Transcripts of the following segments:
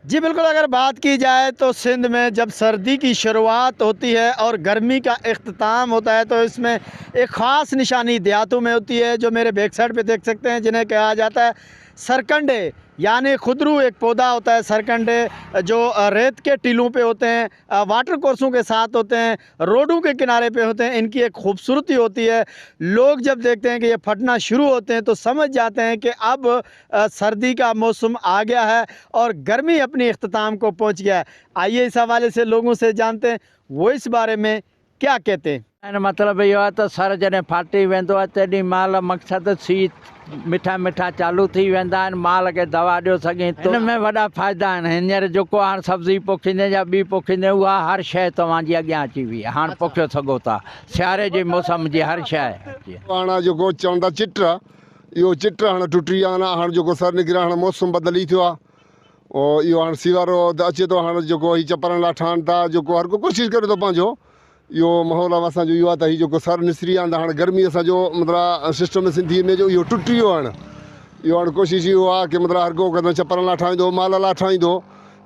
जी बिल्कुल, अगर बात की जाए तो सिंध में जब सर्दी की शुरुआत होती है और गर्मी का इख्तिताम होता है तो इसमें एक ख़ास निशानी देहातों में होती है, जो मेरे बैक साइड पे देख सकते हैं, जिन्हें कहा जाता है सरकंडे। यानी खुदरू एक पौधा होता है सरकंडे, जो रेत के टीलों पे होते हैं, वाटर कोर्सों के साथ होते हैं, रोडों के किनारे पे होते हैं। इनकी एक खूबसूरती होती है। लोग जब देखते हैं कि ये फटना शुरू होते हैं तो समझ जाते हैं कि अब सर्दी का मौसम आ गया है और गर्मी अपनी इख्तिताम को पहुंच गया है। आइए इस हवाले से लोगों से जानते हैं वो इस बारे में क्या कहते हैं। मतलब इहो आहे त सर जॾहिं फाटी वेंदो आहे तेॾी महिल मक़सदु सी मिठा मिठा चालू थी वेंदा आहिनि। माल खे दवा ॾियो सघे हिन में वॾा फ़ाइदा आहिनि। हींअर जेको हाणे सब्ज़ी पोखींदे या ॿी पोखींदे उहा हर शइ तव्हांजी अॻियां अची वई आहे। हाणे पोखियो सघो था सियारे जे मौसम जी हर शइ। हाणे जेको चवंदा चिट, इहो चिट हाणे टुटी विया आहिनि। हाणे जेको सर निकिरियो हाणे मौसम बदिली थियो आहे। और इहो हाणे सीवारो अचे थो। हाणे जेको हीउ चपरनि लाइ ठहनि था, जेको हर को कोशिशि करे थो पंहिंजो। इहो माहौल असांजो इहो आहे त हीउ जेको सर निसिरी आहे त हाणे गर्मी असांजो मतिलबु सिस्टम सिंधीअ में जो इहो टुटी वियो हाणे। इहो हाणे कोशिशि इहो आहे की मतिलबु हर को कंदो चपरनि लाइ ठाहींदो, माल लाइ ठाहींदो।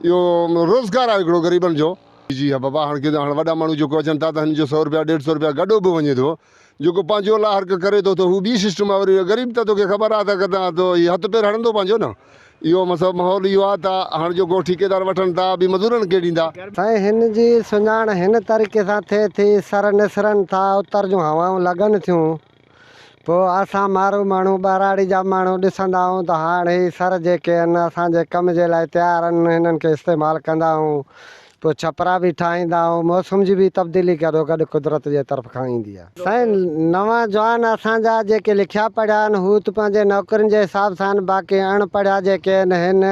इहो रोज़गारु आहे हिकिड़ो ग़रीबनि जो। जी हा बाबा, हाणे हाणे वॾा माण्हू जेको अचनि था त हिन जो 100 रुपया 150 रुपया गॾो बि वञे थो। जेको पंहिंजो लाइ हर को करे थो त हू ॿी सिस्टम आहे। वरी ग़रीब त तोखे ख़बर आहे त कंदा त हीउ हथु पेर हणंदो पंहिंजो न। इहो मतिलबु माहौल इहो आहे त हाणे जेको ठेकेदार वठनि था ॿी मज़दूरनि खे ॾींदा। साईं हिन जी सुञाण हिन तरीक़े सां थिए थी, सर निसरनि था, उतर जूं हवाऊं लॻनि थियूं। पोइ असां माण्हू ॿराड़ी जा माण्हू ॾिसंदा आहियूं त हाणे हीअ सर जेके आहिनि असांजे कम जे लाइ तयारु आहिनि, हिननि खे इस्तेमालु कंदा आहियूं। पोइ छपरा बि ठाहींदा आहियूं। मौसम जी बि तब्दीली गॾो गॾु कुदरत जे तरफ़ खां ईंदी आहे। साईं नवां जवान असांजा जेके लिखिया पढ़िया आहिनि हू त पंहिंजे नौकरियुनि जे हिसाब सां आहिनि। बाक़ी अणपढ़िया जेके आहिनि हिन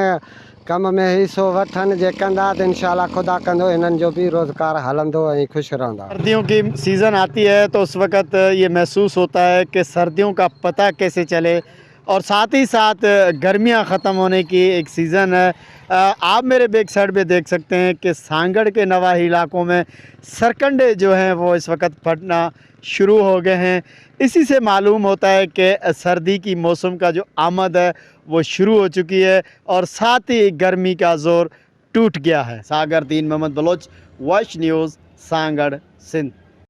कम में हिसो वठनि जे कंदा त इंशाल्लाह खुदा कंदो हिननि जो भी रोज़गार हलंदो ऐं ख़ुशि रहंदा। सर्दियों की सीज़न आती है तो उस वक़्त ये महसूस होता है कि सर्दियों का पता कैसे चले, और साथ ही साथ गर्मियां ख़त्म होने की एक सीज़न है। आप मेरे बैक साइड पे देख सकते हैं कि सांगड़ के नवाही इलाकों में सरकंडे जो हैं वो इस वक्त फटना शुरू हो गए हैं। इसी से मालूम होता है कि सर्दी की मौसम का जो आमद है वो शुरू हो चुकी है और साथ ही गर्मी का ज़ोर टूट गया है। सागर दीन मोहम्मद बलोच, वॉइस न्यूज़, सांगड़, सिंध।